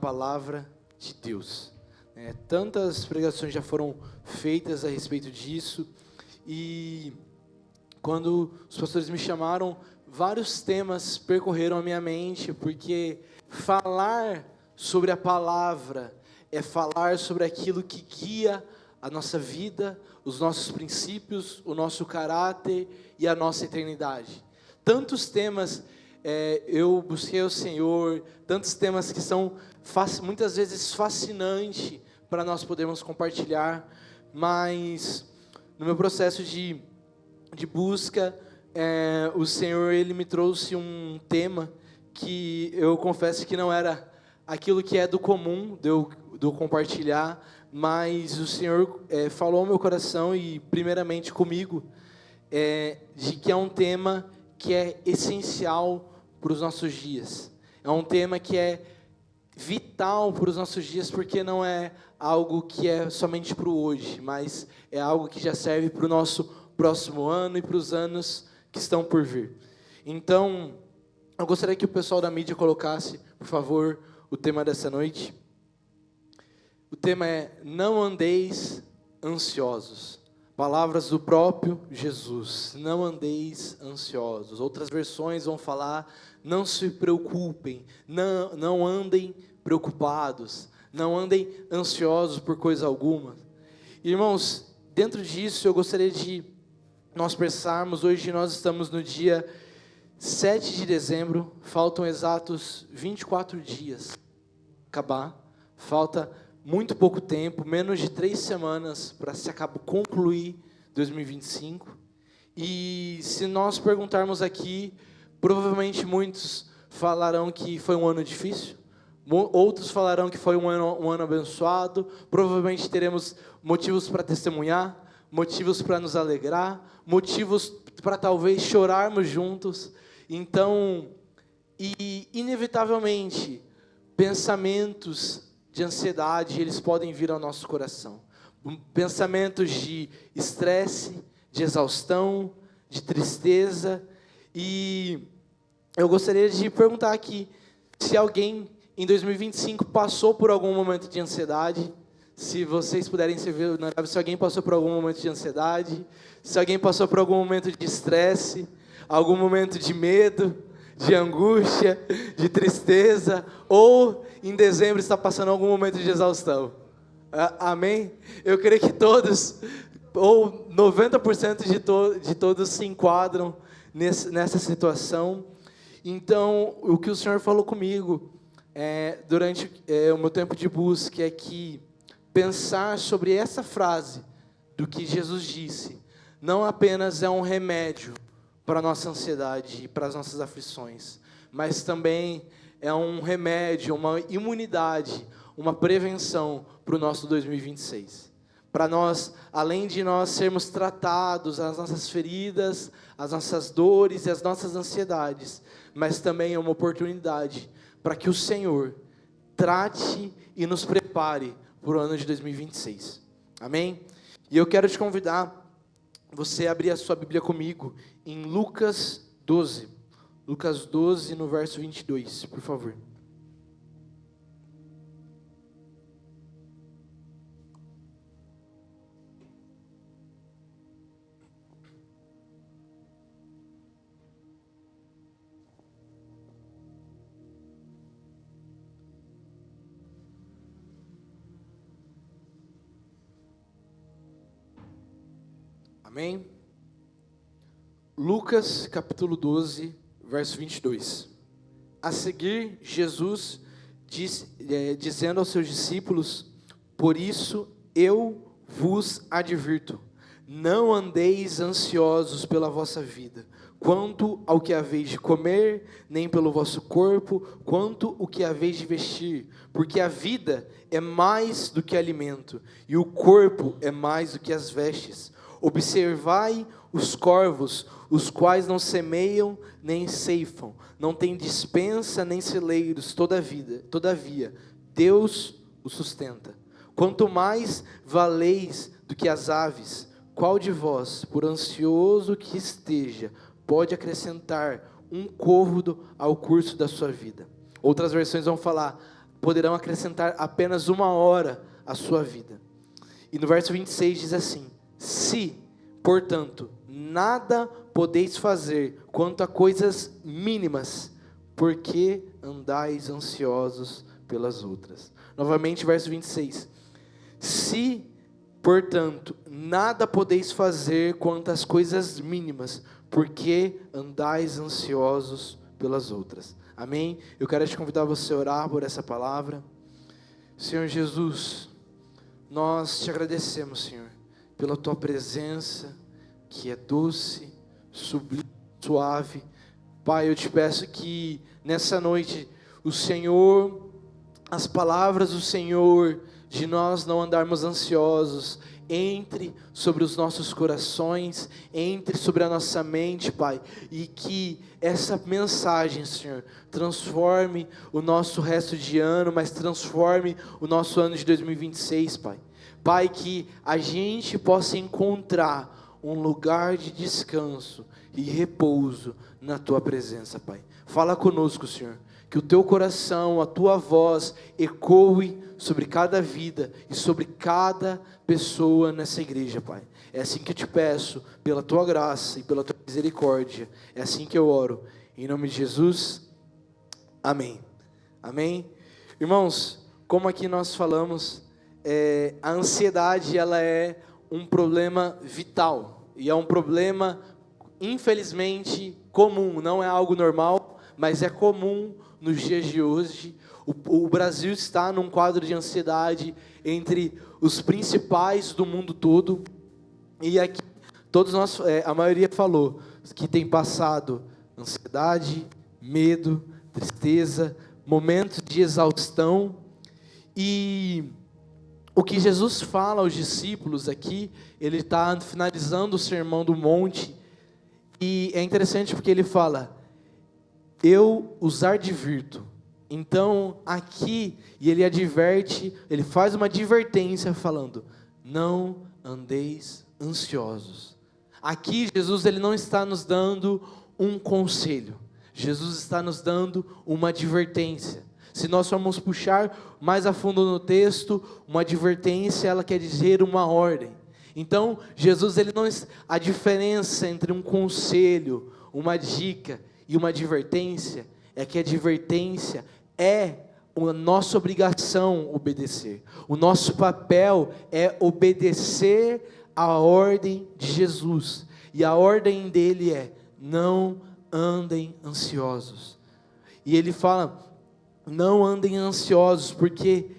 palavra de Deus. Tantas pregações já foram feitas a respeito disso, e quando os pastores me chamaram, vários temas percorreram a minha mente, porque falar sobre a palavra é falar sobre aquilo que guia a nossa vida, os nossos princípios, o nosso caráter e a nossa eternidade. Tantos temas eu busquei o Senhor, tantos temas que são muitas vezes fascinantes para nós podermos compartilhar, mas no meu processo de busca, o Senhor ele me trouxe um tema que eu confesso que não era aquilo que é do comum de eu compartilhar, mas o Senhor falou ao meu coração e primeiramente comigo, de que é um tema que é essencial para os nossos dias. É um tema que é vital para os nossos dias, porque não é algo que é somente para o hoje, mas é algo que já serve para o nosso próximo ano e para os anos que estão por vir. Então, eu gostaria que o pessoal da mídia colocasse, por favor, o tema dessa noite. O tema é: não andeis ansiosos. Palavras do próprio Jesus: não andeis ansiosos. Outras versões vão falar: não se preocupem, não andem preocupados, não andem ansiosos por coisa alguma. Irmãos, dentro disso eu gostaria de nós pensarmos. Hoje nós estamos no dia 7 de dezembro, faltam exatos 24 dias acabar, falta muito pouco tempo, menos de 3 semanas para se concluir 2025, e se nós perguntarmos aqui, provavelmente muitos falarão que foi um ano difícil, outros falarão que foi um ano abençoado, provavelmente teremos motivos para testemunhar, motivos para nos alegrar, motivos para talvez chorarmos juntos. Então, inevitavelmente, pensamentos de ansiedade, eles podem vir ao nosso coração. Pensamentos de estresse, de exaustão, de tristeza. E eu gostaria de perguntar aqui, se alguém em 2025 passou por algum momento de ansiedade, se vocês puderem se ver, se alguém passou por algum momento de ansiedade, se alguém passou por algum momento de estresse, algum momento de medo, de angústia, de tristeza, ou em dezembro está passando algum momento de exaustão. Amém? Eu creio que todos, ou 90% de todos se enquadram nessa situação. Então, o que o Senhor falou comigo durante o meu tempo de busca é que pensar sobre essa frase do que Jesus disse não apenas é um remédio para a nossa ansiedade e para as nossas aflições, mas também é um remédio, uma imunidade, uma prevenção para o nosso 2026. Para nós, além de nós sermos tratados, as nossas feridas, as nossas dores e as nossas ansiedades, mas também é uma oportunidade para que o Senhor trate e nos prepare para o ano de 2026. Amém? E eu quero te convidar você abrir a sua Bíblia comigo em Lucas 12. Lucas 12, no verso 22, por favor. Amém? Lucas capítulo 12, verso 22. A seguir, Jesus dizendo aos seus discípulos: por isso eu vos advirto, não andeis ansiosos pela vossa vida, quanto ao que haveis de comer, nem pelo vosso corpo, quanto o que haveis de vestir, porque a vida é mais do que alimento, e o corpo é mais do que as vestes. Observai os corvos, os quais não semeiam nem ceifam, não têm despensa nem celeiros, todavia Deus os sustenta. Quanto mais valeis do que as aves, qual de vós, por ansioso que esteja, pode acrescentar um côvado ao curso da sua vida? Outras versões vão falar: poderão acrescentar apenas 1 hora à sua vida. E no verso 26 diz assim: se, portanto, nada podeis fazer quanto a coisas mínimas, por que andais ansiosos pelas outras? Novamente, verso 26. Se, portanto, nada podeis fazer quanto às coisas mínimas, por que andais ansiosos pelas outras? Amém? Eu quero te convidar a você orar por essa palavra. Senhor Jesus, nós te agradecemos, Senhor, pela tua presença, que é doce, sublime, suave. Pai, eu te peço que nessa noite o Senhor, as palavras do Senhor, de nós não andarmos ansiosos, entre sobre os nossos corações, entre sobre a nossa mente, Pai, e que essa mensagem, Senhor, transforme o nosso resto de ano, mas transforme o nosso ano de 2026, Pai. Pai, que a gente possa encontrar um lugar de descanso e repouso na Tua presença, Pai. Fala conosco, Senhor, que o Teu coração, a Tua voz ecoe sobre cada vida e sobre cada pessoa nessa igreja, Pai. É assim que eu te peço, pela Tua graça e pela Tua misericórdia. É assim que eu oro, em nome de Jesus, amém. Amém? Irmãos, como aqui nós falamos, a ansiedade, ela é um problema vital, e é um problema, infelizmente, comum, não é algo normal, mas é comum nos dias de hoje. O Brasil está num quadro de ansiedade entre os principais do mundo todo, e aqui todos nós, a maioria falou que tem passado ansiedade, medo, tristeza, momentos de exaustão. E o que Jesus fala aos discípulos aqui, ele está finalizando o Sermão do Monte, e é interessante porque ele fala: eu os advirto. Então, aqui, e ele adverte, ele faz uma advertência falando: não andeis ansiosos. Aqui, Jesus, ele não está nos dando um conselho, Jesus está nos dando uma advertência. Se nós formos puxar mais a fundo no texto, uma advertência, ela quer dizer uma ordem. Então, Jesus, ele não, a diferença entre um conselho, uma dica e uma advertência, é que a advertência é a nossa obrigação obedecer. O nosso papel é obedecer a ordem de Jesus. E a ordem dele é: não andem ansiosos. E ele fala: não andem ansiosos, porque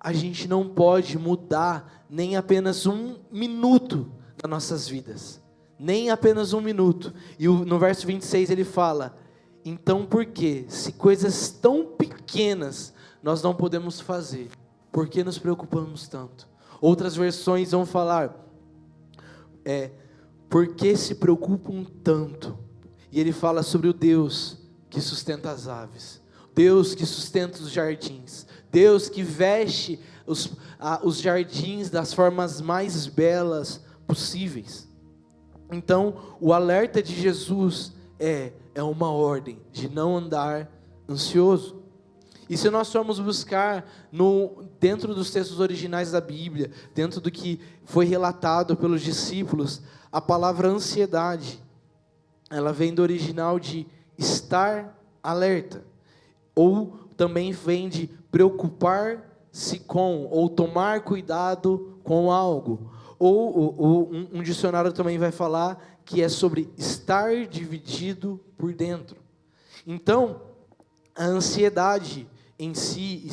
a gente não pode mudar nem apenas 1 minuto das nossas vidas. Nem apenas 1 minuto. E no verso 26 ele fala: então por que, se coisas tão pequenas nós não podemos fazer, por que nos preocupamos tanto? Outras versões vão falar: por que se preocupam tanto? E ele fala sobre o Deus que sustenta as aves, Deus que sustenta os jardins, Deus que veste os jardins das formas mais belas possíveis. Então, o alerta de Jesus é uma ordem de não andar ansioso. E se nós formos buscar dentro dos textos originais da Bíblia, dentro do que foi relatado pelos discípulos, a palavra ansiedade, ela vem do original de estar alerta, ou também vem de preocupar-se com, ou tomar cuidado com algo. Ou um dicionário também vai falar que é sobre estar dividido por dentro. Então, a ansiedade em si,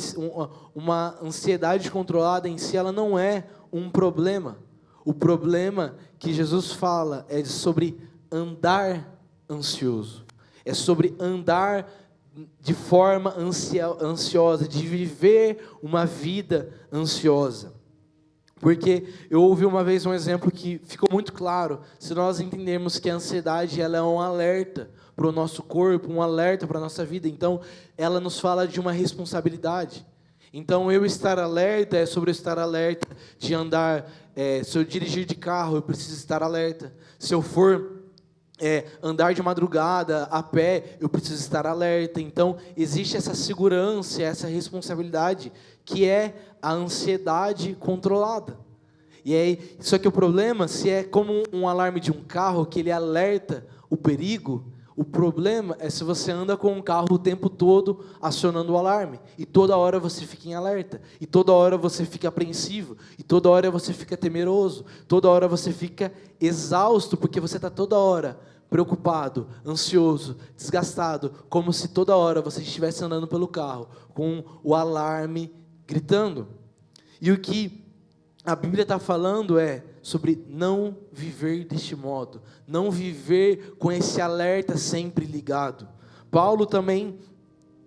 uma ansiedade controlada em si, ela não é um problema. O problema que Jesus fala é sobre andar ansioso. É sobre andar de forma ansiosa, de viver uma vida ansiosa. Porque eu ouvi uma vez um exemplo que ficou muito claro. Se nós entendermos que a ansiedade, ela é um alerta para o nosso corpo, um alerta para a nossa vida, então ela nos fala de uma responsabilidade. Então eu estar alerta é sobre eu estar alerta de andar, se eu dirigir de carro, eu preciso estar alerta. Se eu for andar de madrugada, a pé, eu preciso estar alerta. Então, existe essa segurança, essa responsabilidade, que é a ansiedade controlada. E aí, só que o problema, se é como um alarme de um carro, que ele alerta o perigo, o problema é se você anda com um carro o tempo todo acionando o alarme, e toda hora você fica em alerta, e toda hora você fica apreensivo, e toda hora você fica temeroso, toda hora você fica exausto, porque você está toda hora preocupado, ansioso, desgastado, como se toda hora você estivesse andando pelo carro, com o alarme gritando. E o que a Bíblia está falando é sobre não viver deste modo, não viver com esse alerta sempre ligado. Paulo também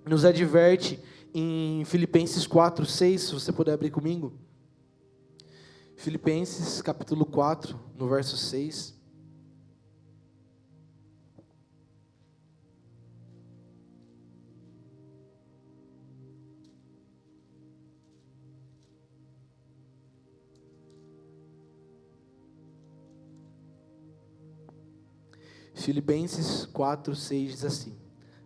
nos adverte em Filipenses 4:6, se você puder abrir comigo. Filipenses capítulo 4, no verso 6. Filipenses 4:6 diz assim: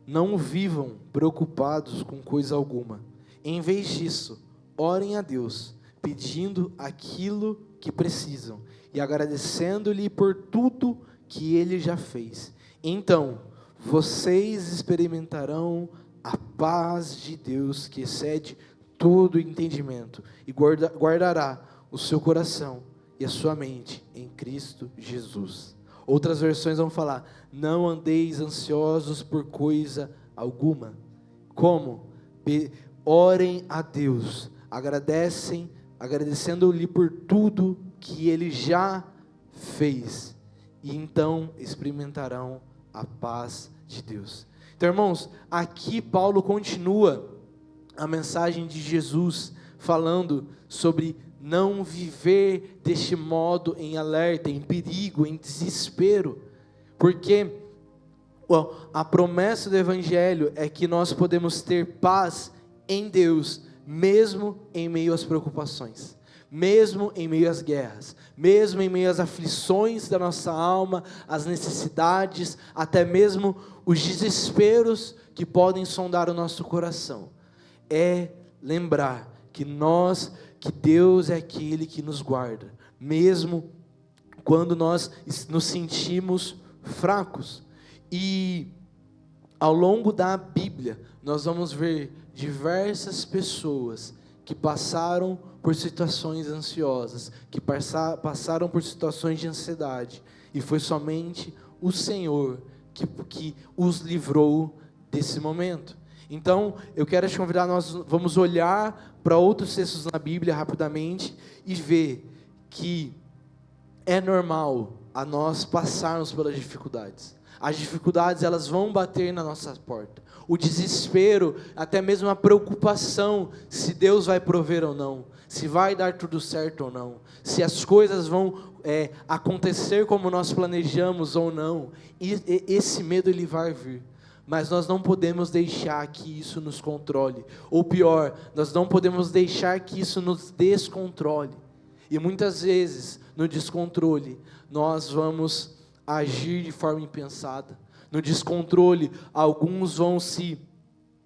não vivam preocupados com coisa alguma. Em vez disso, orem a Deus, pedindo aquilo que precisam e agradecendo-lhe por tudo que Ele já fez. Então, vocês experimentarão a paz de Deus que excede todo entendimento e guardará o seu coração e a sua mente em Cristo Jesus. Outras versões vão falar: não andeis ansiosos por coisa alguma. Como? Orem a Deus, agradecendo-lhe por tudo que Ele já fez, e então experimentarão a paz de Deus. Então, irmãos, aqui Paulo continua a mensagem de Jesus, falando sobre não viver deste modo em alerta, em perigo, em desespero, porque a promessa do Evangelho é que nós podemos ter paz em Deus, mesmo em meio às preocupações, mesmo em meio às guerras, mesmo em meio às aflições da nossa alma, as necessidades, até mesmo os desesperos que podem sondar o nosso coração. É lembrar que Deus é aquele que nos guarda, mesmo quando nós nos sentimos fracos. E ao longo da Bíblia, nós vamos ver diversas pessoas que passaram por situações ansiosas, que passaram por situações de ansiedade, e foi somente o Senhor que os livrou desse momento. Então, eu quero te convidar, nós vamos olhar para outros textos na Bíblia rapidamente e ver que é normal a nós passarmos pelas dificuldades. As dificuldades, elas vão bater na nossa porta. O desespero, até mesmo a preocupação, se Deus vai prover ou não, se vai dar tudo certo ou não, se as coisas vão acontecer como nós planejamos ou não, e esse medo ele vai vir. Mas nós não podemos deixar que isso nos controle. Ou pior, nós não podemos deixar que isso nos descontrole. E muitas vezes, no descontrole, nós vamos agir de forma impensada. No descontrole, alguns vão se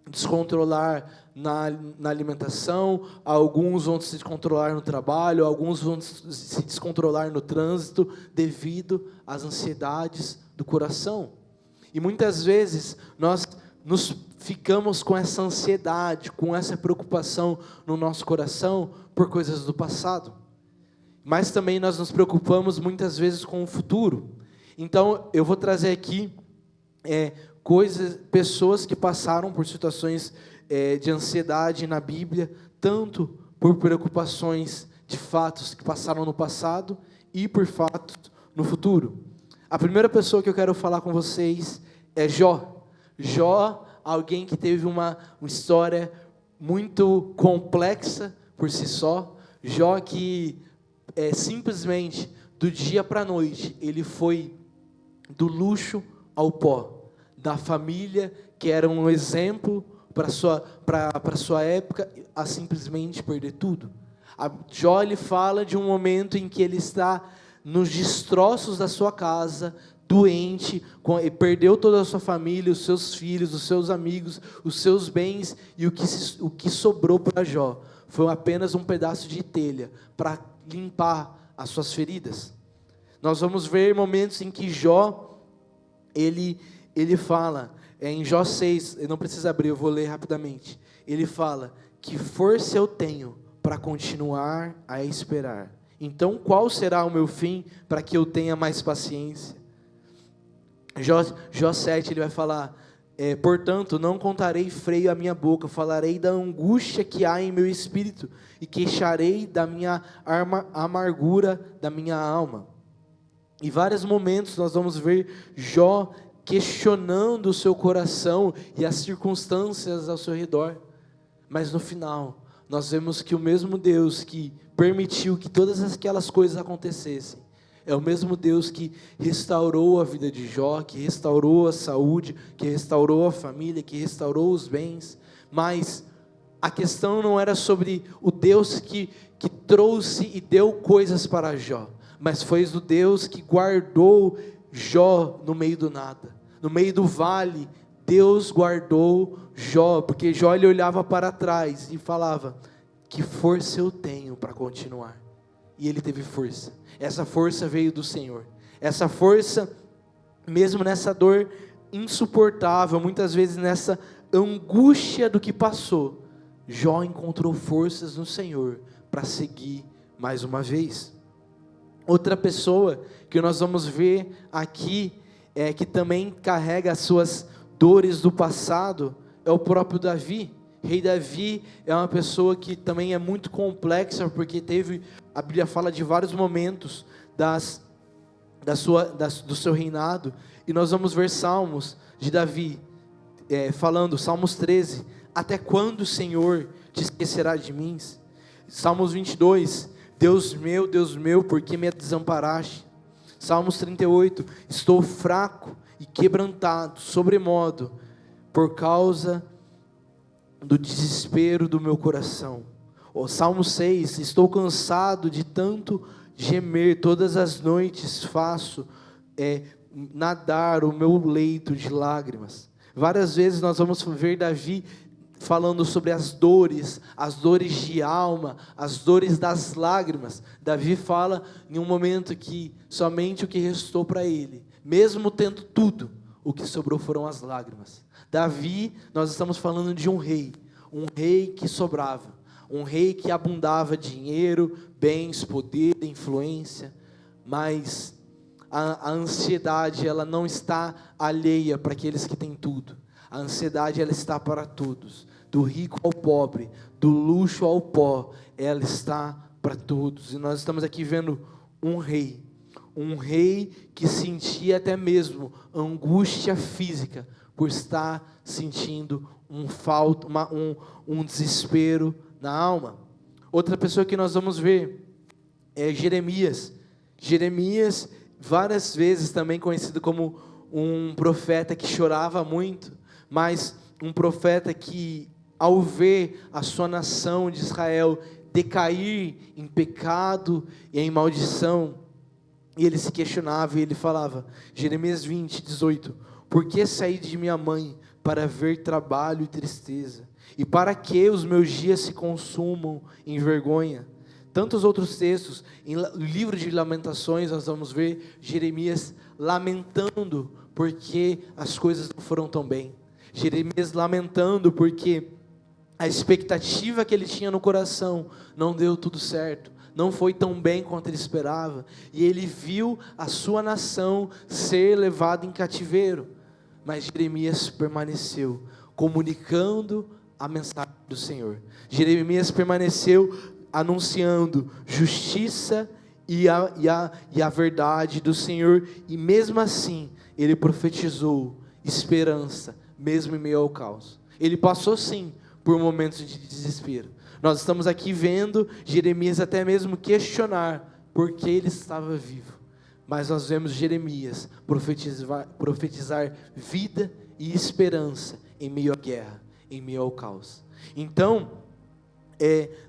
descontrolar na alimentação, alguns vão se descontrolar no trabalho, alguns vão se descontrolar no trânsito, devido às ansiedades do coração. E muitas vezes nós nos ficamos com essa ansiedade, com essa preocupação no nosso coração por coisas do passado. Mas também nós nos preocupamos muitas vezes com o futuro. Então eu vou trazer aqui pessoas que passaram por situações de ansiedade na Bíblia, tanto por preocupações de fatos que passaram no passado e por fatos no futuro. A primeira pessoa que eu quero falar com vocês é Jó. Jó, alguém que teve uma história muito complexa por si só. Jó que simplesmente do dia para a noite, ele foi do luxo ao pó, da família que era um exemplo para sua época, a simplesmente perder tudo. Jó ele fala de um momento em que ele está nos destroços da sua casa, doente, perdeu toda a sua família, os seus filhos, os seus amigos, os seus bens, e o que sobrou para Jó foi apenas um pedaço de telha para limpar as suas feridas. Nós vamos ver momentos em que Jó, ele fala, em Jó 6, não precisa abrir, eu vou ler rapidamente. Ele fala, que força eu tenho para continuar a esperar. Então qual será o meu fim para que eu tenha mais paciência? Jó 7, ele vai falar, portanto, não contarei freio à minha boca, falarei da angústia que há em meu espírito, e queixarei da minha amargura da minha alma. Em vários momentos nós vamos ver Jó questionando o seu coração e as circunstâncias ao seu redor. Mas no final, nós vemos que o mesmo Deus que permitiu que todas aquelas coisas acontecessem, é o mesmo Deus que restaurou a vida de Jó, que restaurou a saúde, que restaurou a família, que restaurou os bens. Mas a questão não era sobre o Deus que trouxe e deu coisas para Jó, mas foi o Deus que guardou Jó no meio do nada, no meio do vale. Deus guardou Jó, porque Jó ele olhava para trás e falava, que força eu tenho para continuar? E ele teve força, essa força veio do Senhor, essa força, mesmo nessa dor insuportável, muitas vezes nessa angústia do que passou, Jó encontrou forças no Senhor, para seguir mais uma vez. Outra pessoa que nós vamos ver aqui, que também carrega as suas dores do passado, é o próprio Davi. Rei Davi é uma pessoa que também é muito complexa, porque a Bíblia fala de vários momentos do seu reinado, e nós vamos ver Salmos de Davi, falando, Salmos 13, até quando, Senhor, te esquecerá de mim? Salmos 22, Deus meu, por que me desamparaste? Salmos 38, estou fraco e quebrantado, sobremodo, por causa do desespero do meu coração. O Salmo 6, estou cansado de tanto gemer, todas as noites faço nadar o meu leito de lágrimas. Várias vezes nós vamos ver Davi falando sobre as dores de alma, as dores das lágrimas. Davi fala em um momento que somente o que restou para ele, mesmo tendo tudo, o que sobrou foram as lágrimas. Davi, nós estamos falando de um rei que sobrava, um rei que abundava dinheiro, bens, poder, influência, mas a ansiedade, ela não está alheia para aqueles que têm tudo. A ansiedade, ela está para todos, do rico ao pobre, do luxo ao pó, ela está para todos. E nós estamos aqui vendo um rei que sentia até mesmo angústia física, por estar sentindo um desespero na alma. Outra pessoa que nós vamos ver é Jeremias. Jeremias, várias vezes também conhecido como um profeta que chorava muito, mas um profeta que, ao ver a sua nação de Israel decair em pecado e em maldição, e ele se questionava e ele falava, Jeremias 20, 18, por que saí de minha mãe para ver trabalho e tristeza? E para que os meus dias se consumam em vergonha? Tantos outros textos, em livro de Lamentações, nós vamos ver Jeremias lamentando porque as coisas não foram tão bem. Jeremias lamentando porque a expectativa que ele tinha no coração não deu tudo certo, não foi tão bem quanto ele esperava, e ele viu a sua nação ser levada em cativeiro, mas Jeremias permaneceu, comunicando a mensagem do Senhor. Jeremias permaneceu anunciando justiça e a verdade do Senhor, e mesmo assim, ele profetizou esperança, mesmo em meio ao caos. Ele passou sim, por momentos de desespero. Nós estamos aqui vendo Jeremias até mesmo questionar por que ele estava vivo, mas nós vemos Jeremias profetizar vida e esperança em meio à guerra, em meio ao caos. Então,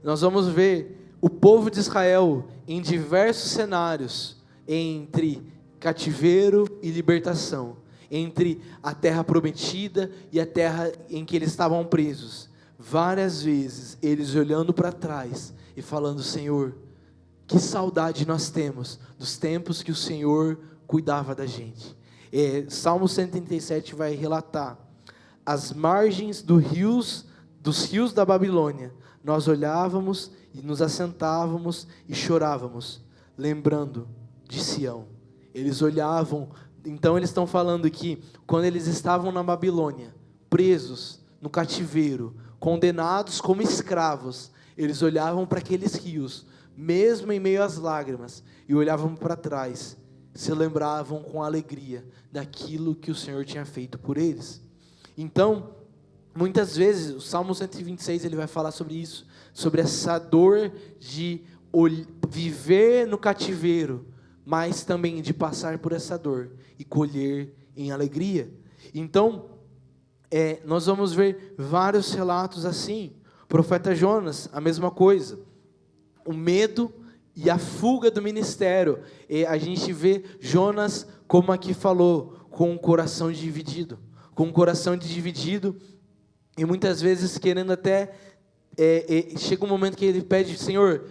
nós vamos ver o povo de Israel em diversos cenários, entre cativeiro e libertação, entre a terra prometida e a terra em que eles estavam presos. Várias vezes, eles olhando para trás e falando: Senhor, que saudade nós temos dos tempos que o Senhor cuidava da gente. Salmo 137 vai relatar: as margens dos rios da Babilônia, nós olhávamos e nos assentávamos e chorávamos, lembrando de Sião. Eles olhavam. Então eles estão falando que quando eles estavam na Babilônia, presos no cativeiro, condenados como escravos, eles olhavam para aqueles rios, mesmo em meio às lágrimas, e olhavam para trás, se lembravam com alegria daquilo que o Senhor tinha feito por eles. Então, muitas vezes, o Salmo 126 ele vai falar sobre isso, sobre essa dor de viver no cativeiro, mas também de passar por essa dor e colher em alegria. Então, nós vamos ver vários relatos assim. O profeta Jonas, a mesma coisa. O medo e a fuga do ministério. A gente vê Jonas, como aqui falou, com o coração dividido. Com o coração dividido e muitas vezes querendo até... chega um momento que ele pede: Senhor,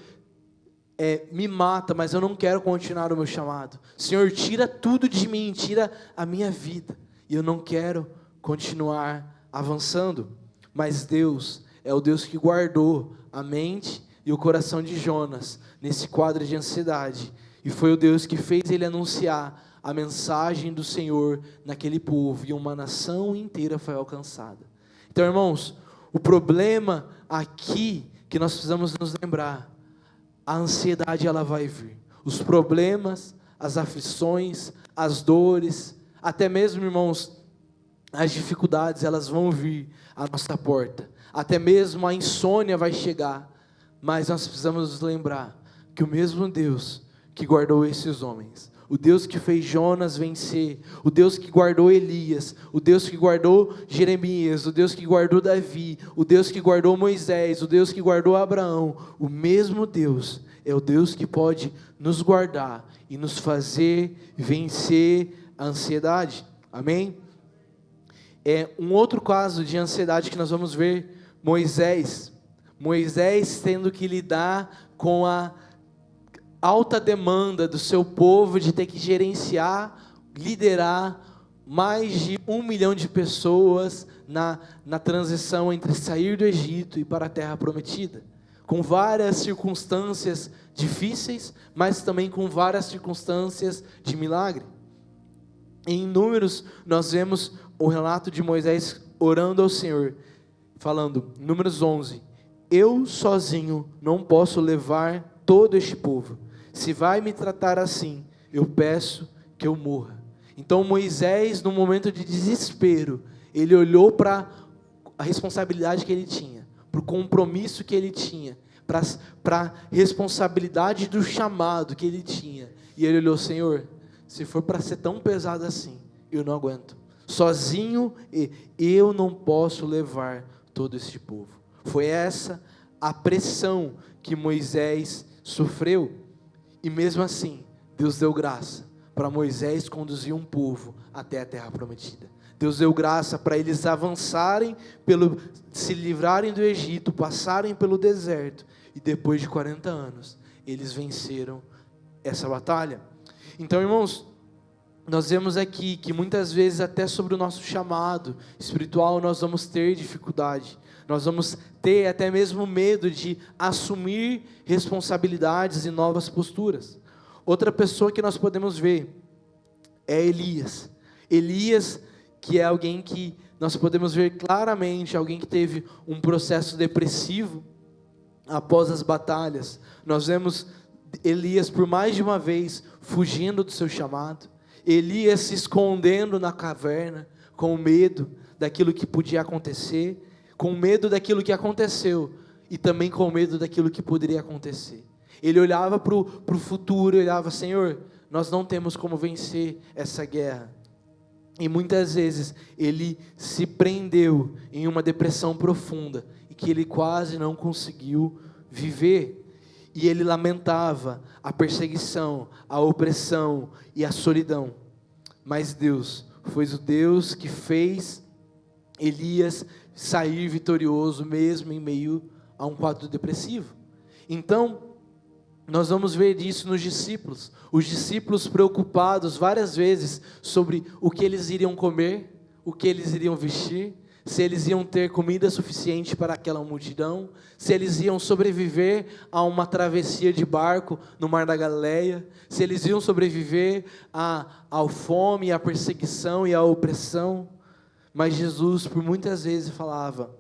me mata, mas eu não quero continuar o meu chamado. Senhor, tira tudo de mim, tira a minha vida, e eu não quero continuar avançando. Mas Deus é o Deus que guardou a mente e o coração de Jonas nesse quadro de ansiedade, e foi o Deus que fez ele anunciar a mensagem do Senhor naquele povo, e uma nação inteira foi alcançada. Então, irmãos, o problema aqui que nós precisamos nos lembrar: a ansiedade ela vai vir, os problemas, as aflições, as dores, até mesmo, irmãos, as dificuldades, elas vão vir à nossa porta, até mesmo a insônia vai chegar, mas nós precisamos nos lembrar que o mesmo Deus que guardou esses homens, o Deus que fez Jonas vencer, o Deus que guardou Elias, o Deus que guardou Jeremias, o Deus que guardou Davi, o Deus que guardou Moisés, o Deus que guardou Abraão, o mesmo Deus é o Deus que pode nos guardar e nos fazer vencer a ansiedade. Amém? Um outro caso de ansiedade que nós vamos ver: Moisés tendo que lidar com a alta demanda do seu povo de ter que gerenciar, liderar mais de 1 milhão de pessoas na transição entre sair do Egito e para a terra prometida, com várias circunstâncias difíceis, mas também com várias circunstâncias de milagre. Em Números, nós vemos o relato de Moisés orando ao Senhor, falando, Números 11, eu sozinho não posso levar todo este povo. Se vai me tratar assim, eu peço que eu morra. Então Moisés, no momento de desespero, ele olhou para a responsabilidade que ele tinha, para o compromisso que ele tinha, para a responsabilidade do chamado que ele tinha. E ele olhou: Senhor, se for para ser tão pesado assim, eu não aguento. Sozinho eu não posso levar todo este povo. Foi essa a pressão que Moisés sofreu. E mesmo assim, Deus deu graça para Moisés conduzir um povo até a terra prometida. Deus deu graça para eles avançarem, se livrarem do Egito, passarem pelo deserto, e depois de 40 anos, eles venceram essa batalha. Então, irmãos, nós vemos aqui que muitas vezes até sobre o nosso chamado espiritual nós vamos ter dificuldade, nós vamos ter até mesmo medo de assumir responsabilidades e novas posturas. Outra pessoa que nós podemos ver é Elias. Elias, que é alguém que nós podemos ver claramente, alguém que teve um processo depressivo após as batalhas. Nós vemos Elias por mais de uma vez fugindo do seu chamado, Elias se escondendo na caverna, com medo daquilo que podia acontecer, com medo daquilo que aconteceu, e também com medo daquilo que poderia acontecer. Ele olhava para o futuro, ele olhava: Senhor, nós não temos como vencer essa guerra. E muitas vezes ele se prendeu em uma depressão profunda, e que ele quase não conseguiu viver. e ele lamentava a perseguição, a opressão e a solidão. Mas Deus foi o Deus que fez Elias sair vitorioso mesmo em meio a um quadro depressivo. Então, nós vamos ver isso nos discípulos. Os discípulos preocupados várias vezes sobre o que eles iriam comer, o que eles iriam vestir, se eles iam ter comida suficiente para aquela multidão, se eles iam sobreviver a uma travessia de barco no Mar da Galileia, se eles iam sobreviver à fome, à perseguição e à opressão. Mas Jesus, por muitas vezes, falava: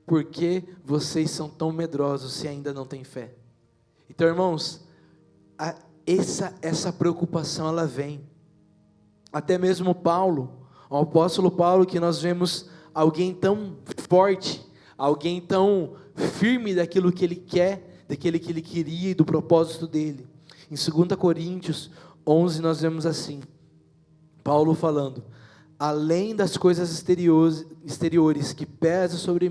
por que vocês são tão medrosos se ainda não têm fé? Então, irmãos, essa preocupação, ela vem. Até mesmo Paulo, o apóstolo Paulo, que nós vemos alguém tão forte, alguém tão firme daquilo que ele quer, daquilo que ele queria e do propósito dele. Em 2 Coríntios 11 nós vemos assim, Paulo falando: além das coisas exteriores que pesa sobre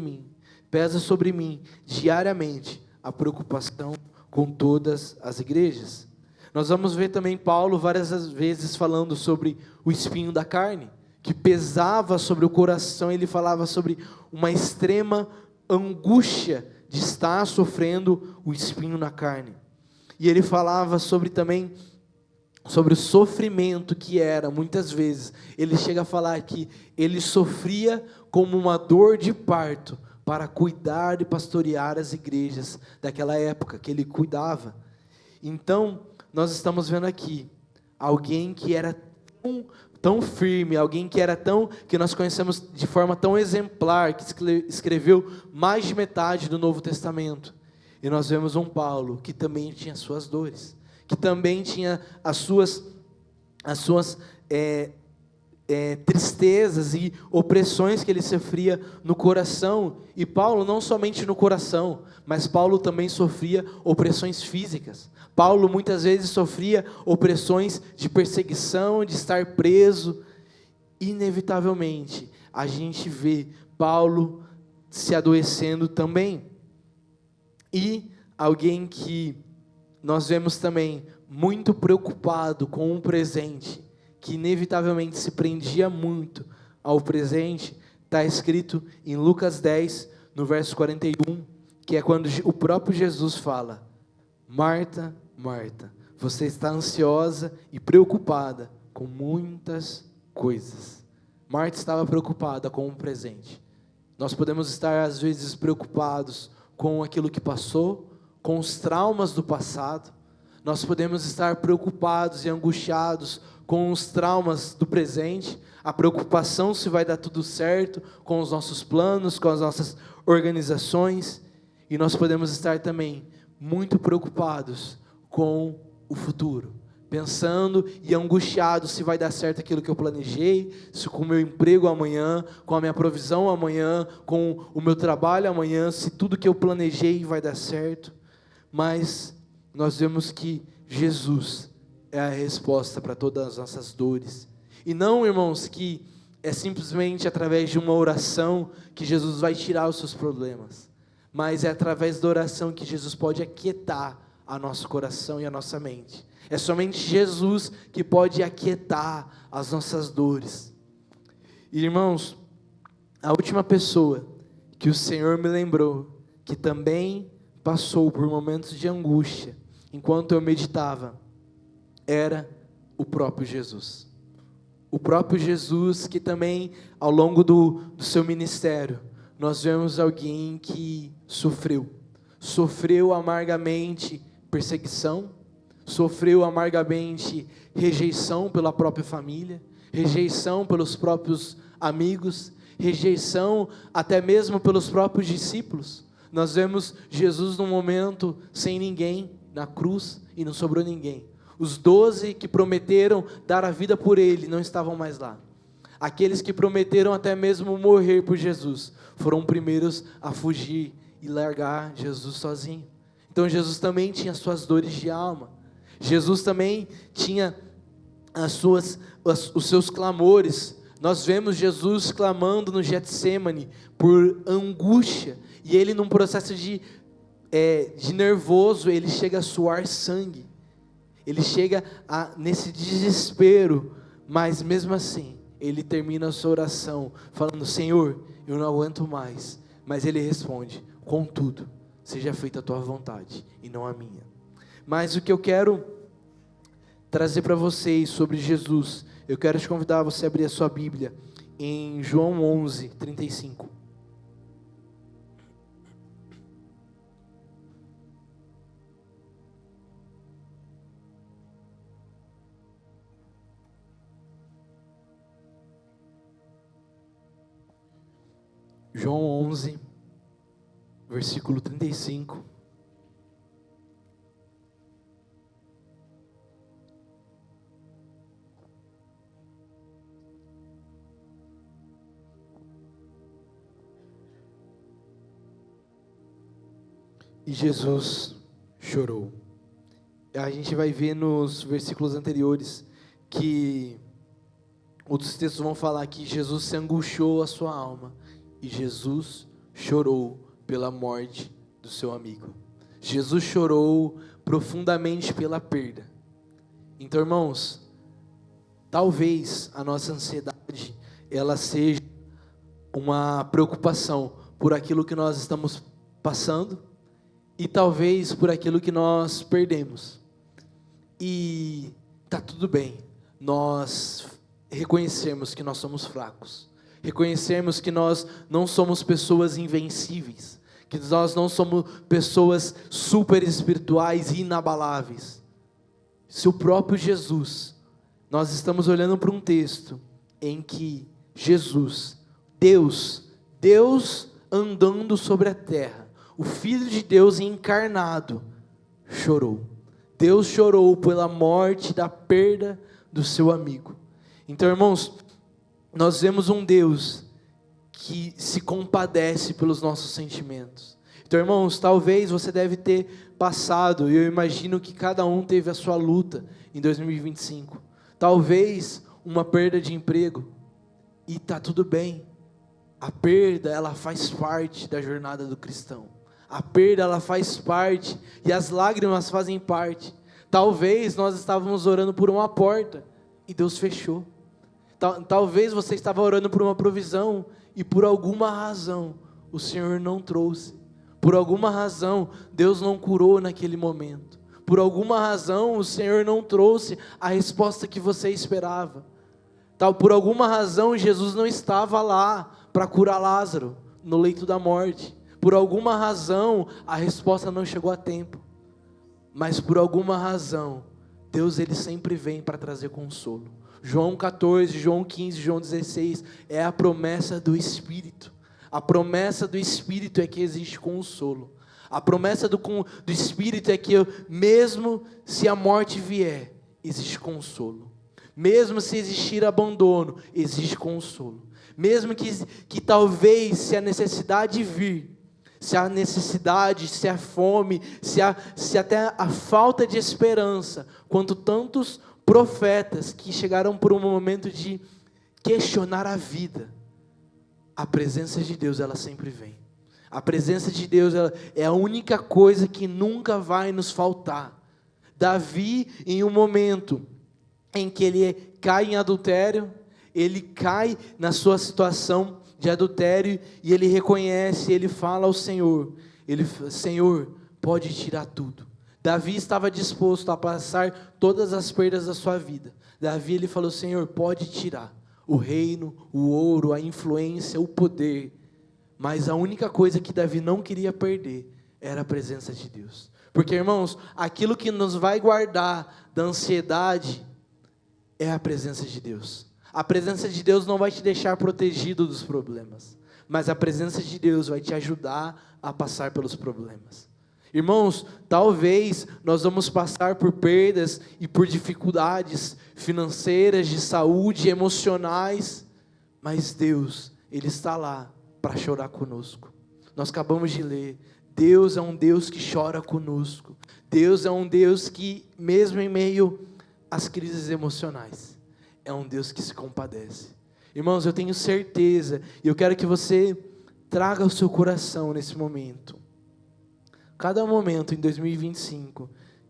mim diariamente a preocupação com todas as igrejas. Nós vamos ver também Paulo várias vezes falando sobre o espinho da carne, que pesava sobre o coração. Ele falava sobre uma extrema angústia de estar sofrendo o espinho na carne. E ele falava também sobre o sofrimento que era, muitas vezes, ele chega a falar que ele sofria como uma dor de parto, para cuidar e pastorear as igrejas daquela época, que ele cuidava. Então, nós estamos vendo aqui, alguém que era tão firme, alguém que nós conhecemos de forma tão exemplar, que escreveu mais de metade do Novo Testamento. E nós vemos um Paulo que também tinha suas dores, que também tinha as suas tristezas e opressões que ele sofria no coração. E Paulo não somente no coração, mas Paulo também sofria opressões físicas. Paulo muitas vezes sofria opressões de perseguição, de estar preso. Inevitavelmente, a gente vê Paulo se adoecendo também. E alguém que nós vemos também muito preocupado com o presente, que inevitavelmente se prendia muito ao presente, está escrito em Lucas 10, no verso 41, que é quando o próprio Jesus fala: Marta, Marta, você está ansiosa e preocupada com muitas coisas. Marta estava preocupada com o presente. Nós podemos estar às vezes preocupados com aquilo que passou, com os traumas do passado. Nós podemos estar preocupados e angustiados com os traumas do presente, a preocupação se vai dar tudo certo com os nossos planos, com as nossas organizações. E nós podemos estar também muito preocupados com o futuro, pensando e angustiados se vai dar certo aquilo que eu planejei, se com o meu emprego amanhã, com a minha provisão amanhã, com o meu trabalho amanhã, se tudo que eu planejei vai dar certo. Mas nós vemos que Jesus é a resposta para todas as nossas dores. E não, irmãos, que é simplesmente através de uma oração que Jesus vai tirar os seus problemas, mas é através da oração que Jesus pode aquietar o nosso coração e a nossa mente. É somente Jesus que pode aquietar as nossas dores. E, irmãos, a última pessoa que o Senhor me lembrou, que também passou por momentos de angústia, enquanto eu meditava, era o próprio Jesus. O próprio Jesus, que também, ao longo do seu ministério, nós vemos alguém que sofreu amargamente perseguição, sofreu amargamente rejeição pela própria família, rejeição pelos próprios amigos, rejeição até mesmo pelos próprios discípulos. Nós vemos Jesus num momento sem ninguém na cruz e não sobrou ninguém. Os 12 que prometeram dar a vida por ele não estavam mais lá. Aqueles que prometeram até mesmo morrer por Jesus foram primeiros a fugir e largar Jesus sozinho. Então Jesus também tinha suas dores de alma. Jesus também tinha os seus clamores. Nós vemos Jesus clamando no Getsemane por angústia, e ele num processo de de nervoso, ele chega a suar sangue. Ele chega nesse desespero, mas mesmo assim, ele termina a sua oração falando: Senhor, eu não aguento mais. Mas ele responde: contudo, seja feita a tua vontade e não a minha. Mas o que eu quero trazer para vocês sobre Jesus, eu quero te convidar a você abrir a sua Bíblia em João 11, 35. João 11, versículo 35. E Jesus chorou. A gente vai ver nos versículos anteriores que outros textos vão falar que Jesus se angustiou a sua alma. E Jesus chorou pela morte do seu amigo. Jesus chorou profundamente pela perda. Então, irmãos, talvez a nossa ansiedade, ela seja uma preocupação por aquilo que nós estamos passando e talvez por aquilo que nós perdemos. E tá tudo bem nós reconhecermos que nós somos fracos. Reconhecermos que nós não somos pessoas invencíveis, que nós não somos pessoas super espirituais e inabaláveis. Se o próprio Jesus, nós estamos olhando para um texto em que Jesus, Deus andando sobre a terra, o Filho de Deus encarnado, chorou. Deus chorou pela morte, da perda do seu amigo. Então, irmãos, nós vemos um Deus que se compadece pelos nossos sentimentos. Então, irmãos, talvez você deve ter passado, e eu imagino que cada um teve a sua luta em 2025. Talvez uma perda de emprego, e está tudo bem. A perda, ela faz parte da jornada do cristão. A perda, ela faz parte, e as lágrimas fazem parte. Talvez nós estávamos orando por uma porta, e Deus fechou. Talvez você estava orando por uma provisão e por alguma razão o Senhor não trouxe. Por alguma razão Deus não curou naquele momento. Por alguma razão o Senhor não trouxe a resposta que você esperava. Por alguma razão Jesus não estava lá para curar Lázaro no leito da morte. Por alguma razão a resposta não chegou a tempo. Mas por alguma razão Deus, ele sempre vem para trazer consolo. João 14, João 15, João 16, é a promessa do Espírito. A promessa do Espírito é que existe consolo. A promessa do Espírito é que mesmo se a morte vier, existe consolo. Mesmo se existir abandono, existe consolo. Mesmo que talvez se a necessidade vir, se a necessidade, se a fome, se até a falta de esperança, quanto tantos profetas que chegaram por um momento de questionar a vida, a presença de Deus, ela sempre vem. A presença de Deus, ela é a única coisa que nunca vai nos faltar. Davi, em um momento em que ele cai em adultério, ele cai na sua situação de adultério, e ele reconhece, ele fala ao Senhor, Senhor, pode tirar tudo. Davi estava disposto a passar todas as perdas da sua vida. Davi, ele falou: Senhor, pode tirar o reino, o ouro, a influência, o poder. Mas a única coisa que Davi não queria perder era a presença de Deus. Porque, irmãos, aquilo que nos vai guardar da ansiedade é a presença de Deus. A presença de Deus não vai te deixar protegido dos problemas, mas a presença de Deus vai te ajudar a passar pelos problemas. Irmãos, talvez nós vamos passar por perdas e por dificuldades financeiras, de saúde, emocionais, mas Deus, Ele está lá para chorar conosco. Nós acabamos de ler, Deus é um Deus que chora conosco. Deus é um Deus que, mesmo em meio às crises emocionais, é um Deus que se compadece. Irmãos, eu tenho certeza, e eu quero que você traga ao seu coração nesse momento cada momento em 2025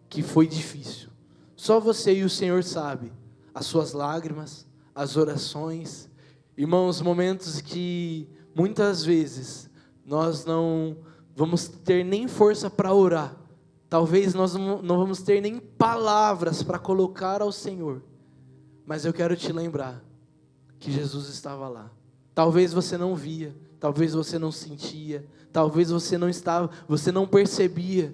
que foi difícil. Só você e o Senhor sabe as suas lágrimas, as orações. Irmãos, momentos que muitas vezes nós não vamos ter nem força para orar. Talvez nós não vamos ter nem palavras para colocar ao Senhor. Mas eu quero te lembrar que Jesus estava lá. Talvez você não via, talvez você não sentia, talvez você não percebia,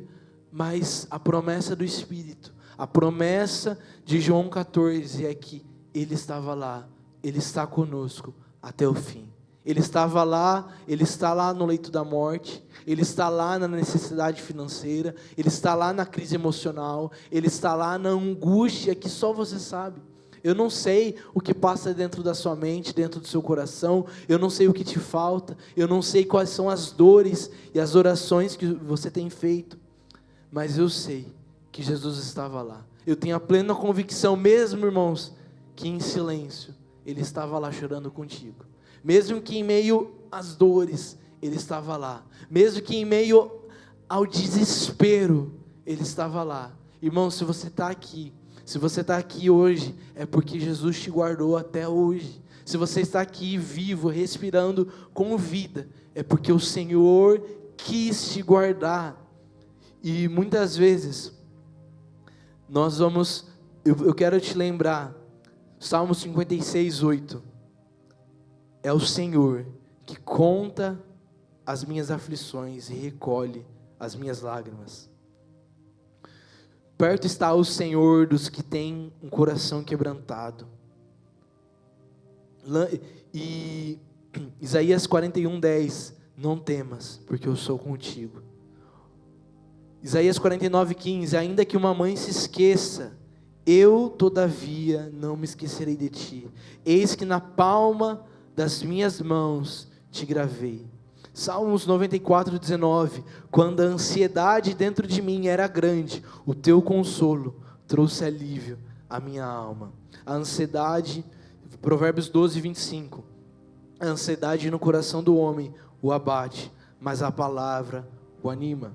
mas a promessa do Espírito, a promessa de João 14 é que Ele estava lá, Ele está conosco até o fim. Ele estava lá, Ele está lá no leito da morte, Ele está lá na necessidade financeira, Ele está lá na crise emocional, Ele está lá na angústia que só você sabe. Eu não sei o que passa dentro da sua mente, dentro do seu coração, eu não sei o que te falta, eu não sei quais são as dores e as orações que você tem feito, mas eu sei que Jesus estava lá. Eu tenho a plena convicção, mesmo, irmãos, que em silêncio, Ele estava lá chorando contigo. Mesmo que em meio às dores, Ele estava lá. Mesmo que em meio ao desespero, Ele estava lá. Irmão, se você está aqui hoje, é porque Jesus te guardou até hoje. Se você está aqui vivo, respirando com vida, é porque o Senhor quis te guardar. E muitas vezes, eu quero te lembrar, Salmo 56, 8. É o Senhor que conta as minhas aflições e recolhe as minhas lágrimas. Perto está o Senhor dos que têm um coração quebrantado. E Isaías 41, 10. Não temas, porque eu sou contigo. Isaías 49, 15. Ainda que uma mãe se esqueça, eu todavia não me esquecerei de ti. Eis que na palma das minhas mãos te gravei. Salmos 94, 19. Quando a ansiedade dentro de mim era grande, o teu consolo trouxe alívio à minha alma. A ansiedade, Provérbios 12, 25. A ansiedade no coração do homem o abate, mas a palavra o anima.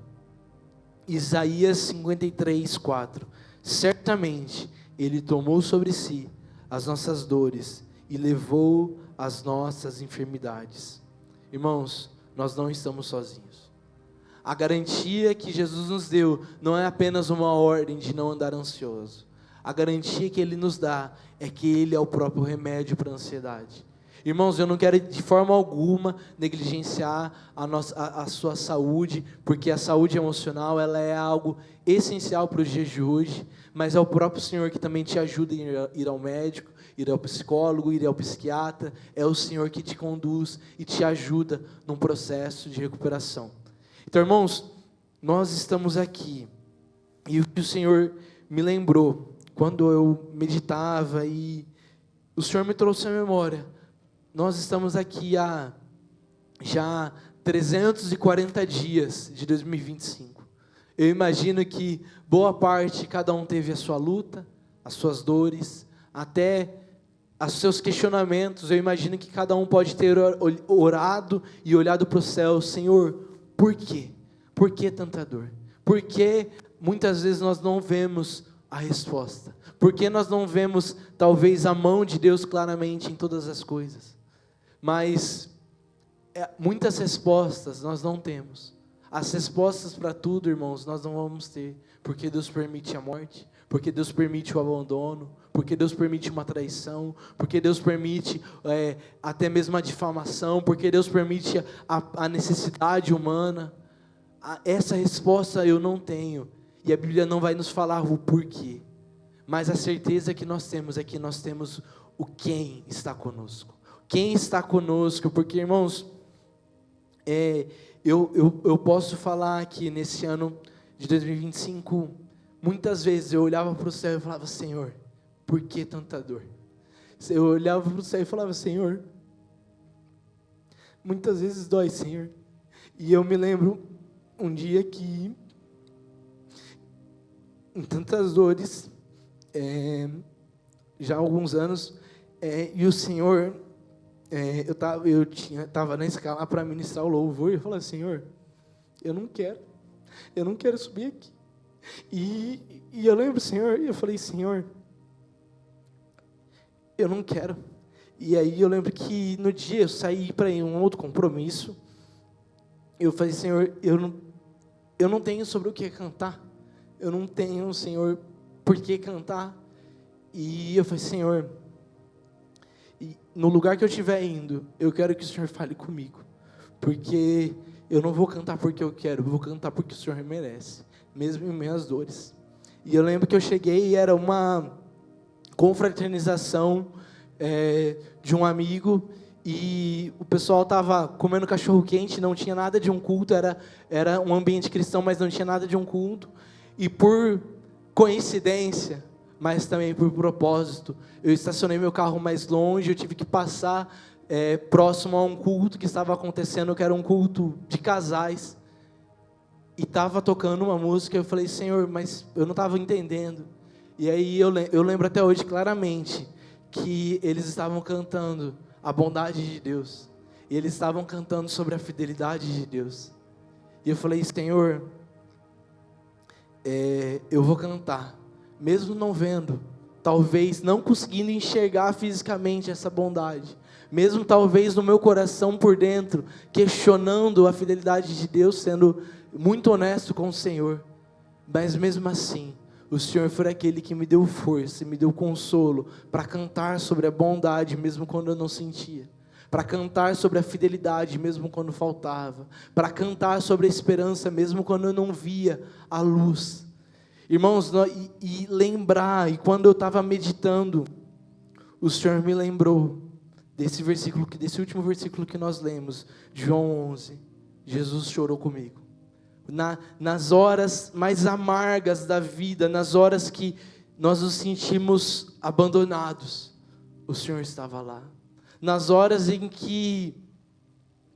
Isaías 53, 4. Certamente Ele tomou sobre si as nossas dores e levou as nossas enfermidades. Irmãos, nós não estamos sozinhos. A garantia que Jesus nos deu não é apenas uma ordem de não andar ansioso. A garantia que Ele nos dá é que Ele é o próprio remédio para a ansiedade. Irmãos, eu não quero de forma alguma negligenciar a sua saúde, porque a saúde emocional ela é algo essencial para os dias de hoje, mas é o próprio Senhor que também te ajuda a ir ao médico, ir ao psicólogo, ir ao psiquiatra. É o Senhor que te conduz e te ajuda num processo de recuperação. Então, irmãos, nós estamos aqui, e o que o Senhor me lembrou, quando eu meditava, e o Senhor me trouxe à memória, nós estamos aqui há já 340 dias de 2025. Eu imagino que boa parte, cada um teve a sua luta, as suas dores, até os seus questionamentos. Eu imagino que cada um pode ter orado e olhado para o céu. Senhor, por quê? Por que tanta dor? Por que muitas vezes nós não vemos a resposta? Por que nós não vemos talvez a mão de Deus claramente em todas as coisas? Mas muitas respostas nós não temos. As respostas para tudo, irmãos, nós não vamos ter, porque Deus permite a morte, porque Deus permite o abandono, porque Deus permite uma traição, porque Deus permite até mesmo a difamação, porque Deus permite a necessidade humana. Essa resposta eu não tenho, e a Bíblia não vai nos falar o porquê, mas a certeza que nós temos é que nós temos o quem está conosco. Quem está conosco, porque, irmãos, eu posso falar que nesse ano de 2025, muitas vezes eu olhava para o céu e falava, Senhor, por que tanta dor? Eu olhava para o céu e falava, Senhor, muitas vezes dói, Senhor. E eu me lembro um dia que, em tantas dores, já há alguns anos, e o Senhor... eu estava na escala para ministrar o louvor, e eu falei, Senhor, eu não quero. eu não quero subir aqui. E eu lembro, Senhor, eu falei, Senhor, eu não quero. E aí eu lembro que no dia eu saí para ir um outro compromisso. Eu falei, Senhor, eu não tenho sobre o que cantar. Eu não tenho, Senhor, por que cantar. E eu falei, Senhor, no lugar que eu estiver indo, eu quero que o Senhor fale comigo. Porque eu não vou cantar porque eu quero, eu vou cantar porque o Senhor merece, mesmo em minhas dores. E eu lembro que eu cheguei e era uma confraternização de um amigo, e o pessoal estava comendo cachorro quente, não tinha nada de um culto, era um ambiente cristão, mas não tinha nada de um culto, e por coincidência, mas também por propósito, eu estacionei meu carro mais longe, eu tive que passar próximo a um culto que estava acontecendo, que era um culto de casais, e estava tocando uma música, eu falei, Senhor, mas eu não estava entendendo. E aí eu lembro até hoje claramente que eles estavam cantando a bondade de Deus, e eles estavam cantando sobre a fidelidade de Deus. E eu falei, Senhor, eu vou cantar, mesmo não vendo, talvez não conseguindo enxergar fisicamente essa bondade, mesmo talvez no meu coração por dentro, questionando a fidelidade de Deus, sendo muito honesto com o Senhor, mas mesmo assim, o Senhor foi aquele que me deu força, me deu consolo, para cantar sobre a bondade, mesmo quando eu não sentia, para cantar sobre a fidelidade, mesmo quando faltava, para cantar sobre a esperança, mesmo quando eu não via a luz. Irmãos, e lembrar, e quando eu estava meditando, o Senhor me lembrou desse último versículo que nós lemos, João 11, Jesus chorou comigo. Nas horas mais amargas da vida, nas horas que nós nos sentimos abandonados, o Senhor estava lá. Nas horas em que,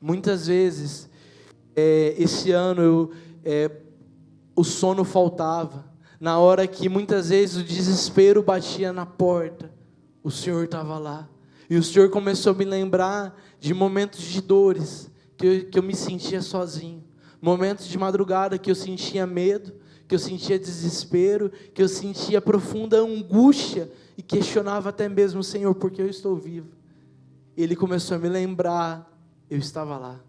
muitas vezes, esse ano, o sono faltava, na hora que muitas vezes o desespero batia na porta, o Senhor estava lá. E o Senhor começou a me lembrar de momentos de dores, que eu me sentia sozinho. Momentos de madrugada que eu sentia medo, que eu sentia desespero, que eu sentia profunda angústia e questionava até mesmo, Senhor, por que eu estou vivo? Ele começou a me lembrar, eu estava lá.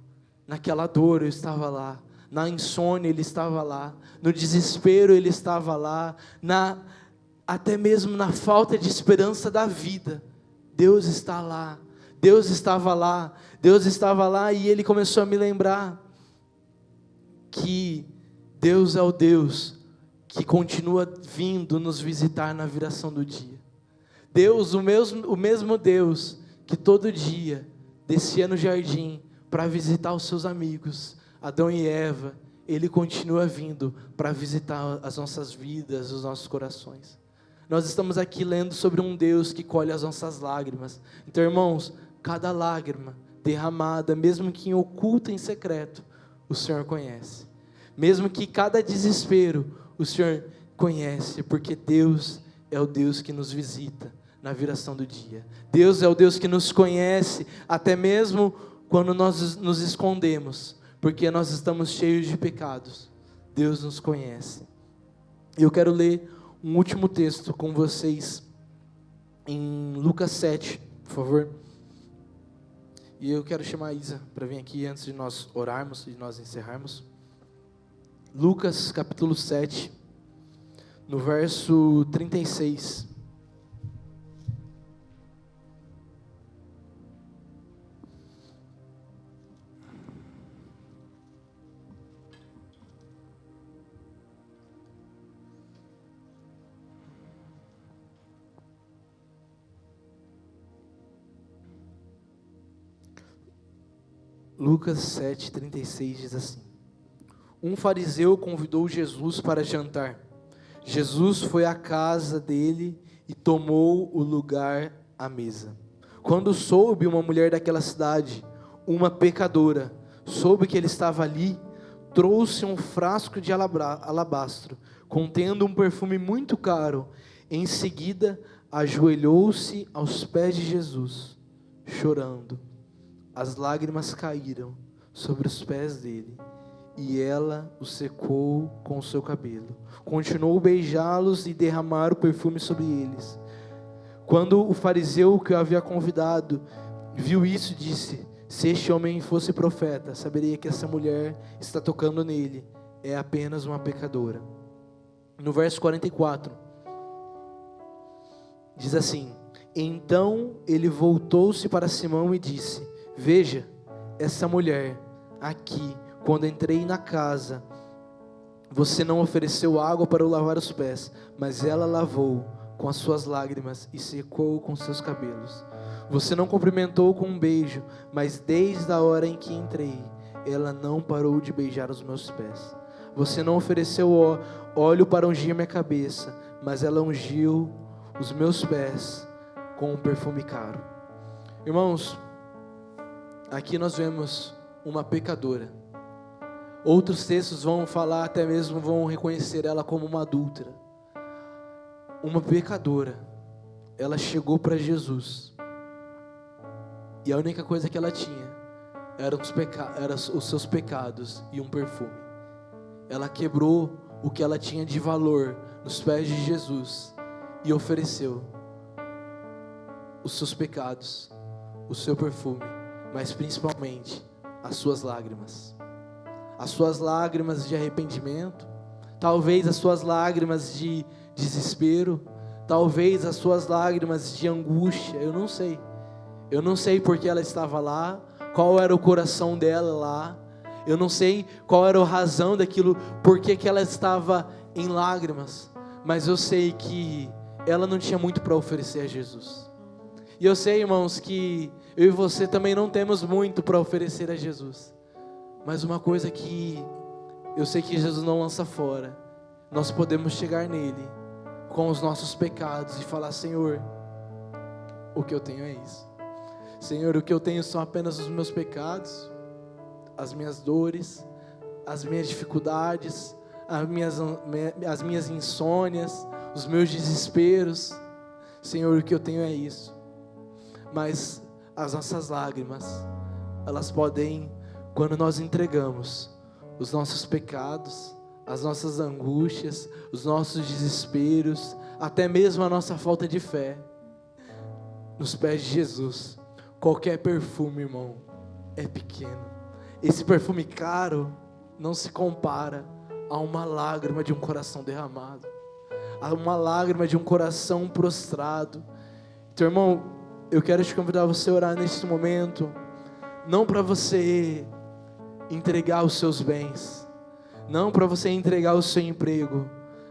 Naquela dor eu estava lá. Na insônia Ele estava lá. No desespero Ele estava lá. Até mesmo na falta de esperança da vida, Deus está lá. Deus estava lá. Deus estava lá, e Ele começou a me lembrar que Deus é o Deus que continua vindo nos visitar na viração do dia. Deus, o mesmo Deus que todo dia descia no jardim para visitar os seus amigos, Adão e Eva, Ele continua vindo para visitar as nossas vidas, os nossos corações. Nós estamos aqui lendo sobre um Deus que colhe as nossas lágrimas. Então, irmãos, cada lágrima derramada, mesmo que em oculto, em secreto, o Senhor conhece. Mesmo que cada desespero, o Senhor conhece, porque Deus é o Deus que nos visita na viração do dia. Deus é o Deus que nos conhece, até mesmo quando nós nos escondemos, porque nós estamos cheios de pecados. Deus nos conhece. Eu quero ler um último texto com vocês, em Lucas 7, por favor. E eu quero chamar a Isa para vir aqui antes de nós orarmos, de nós encerrarmos. Lucas capítulo 7, no verso 36. Lucas 7, 36 diz assim: Um fariseu convidou Jesus para jantar. Jesus foi à casa dele e tomou o lugar à mesa. Quando soube uma mulher daquela cidade, uma pecadora, soube que ele estava ali, trouxe um frasco de alabastro, contendo um perfume muito caro. Em seguida, ajoelhou-se aos pés de Jesus, chorando. As lágrimas caíram sobre os pés dele e ela o secou com o seu cabelo. Continuou a beijá-los e derramar o perfume sobre eles. Quando o fariseu que o havia convidado viu isso, disse: se este homem fosse profeta, saberia que essa mulher está tocando nele é apenas uma pecadora. No verso 44, diz assim: então ele voltou-se para Simão e disse: veja, essa mulher aqui, quando entrei na casa, você não ofereceu água para eu lavar os pés, mas ela lavou com as suas lágrimas e secou com seus cabelos. Você não cumprimentou com um beijo, mas desde a hora em que entrei, ela não parou de beijar os meus pés. Você não ofereceu óleo para ungir minha cabeça, mas ela ungiu os meus pés com um perfume caro. Irmãos, aqui nós vemos uma pecadora. Outros textos vão falar, até mesmo vão reconhecer ela como uma adúltera. Uma pecadora. Ela chegou para Jesus. E a única coisa que ela tinha eram os seus pecados e um perfume. Ela quebrou o que ela tinha de valor nos pés de Jesus e ofereceu os seus pecados, o seu perfume, mas principalmente as suas lágrimas. As suas lágrimas de arrependimento, talvez as suas lágrimas de desespero, talvez as suas lágrimas de angústia, eu não sei. Eu não sei porque ela estava lá, qual era o coração dela lá, eu não sei qual era a razão daquilo, porque que ela estava em lágrimas, mas eu sei que ela não tinha muito para oferecer a Jesus. E eu sei, irmãos, que eu e você também não temos muito para oferecer a Jesus, mas uma coisa que eu sei que Jesus não lança fora, nós podemos chegar nele com os nossos pecados e falar: Senhor, o que eu tenho é isso. Senhor, o que eu tenho são apenas os meus pecados, as minhas dores, as minhas dificuldades, as minhas insônias, os meus desesperos. Senhor, o que eu tenho é isso. Mas as nossas lágrimas, elas podem, quando nós entregamos os nossos pecados, as nossas angústias, os nossos desesperos, até mesmo a nossa falta de fé, nos pés de Jesus, qualquer perfume, irmão, é pequeno. Esse perfume caro não se compara a uma lágrima de um coração derramado, a uma lágrima de um coração prostrado. Então, irmão, eu quero te convidar a você a orar nesse momento, não para você entregar os seus bens, não para você entregar o seu emprego,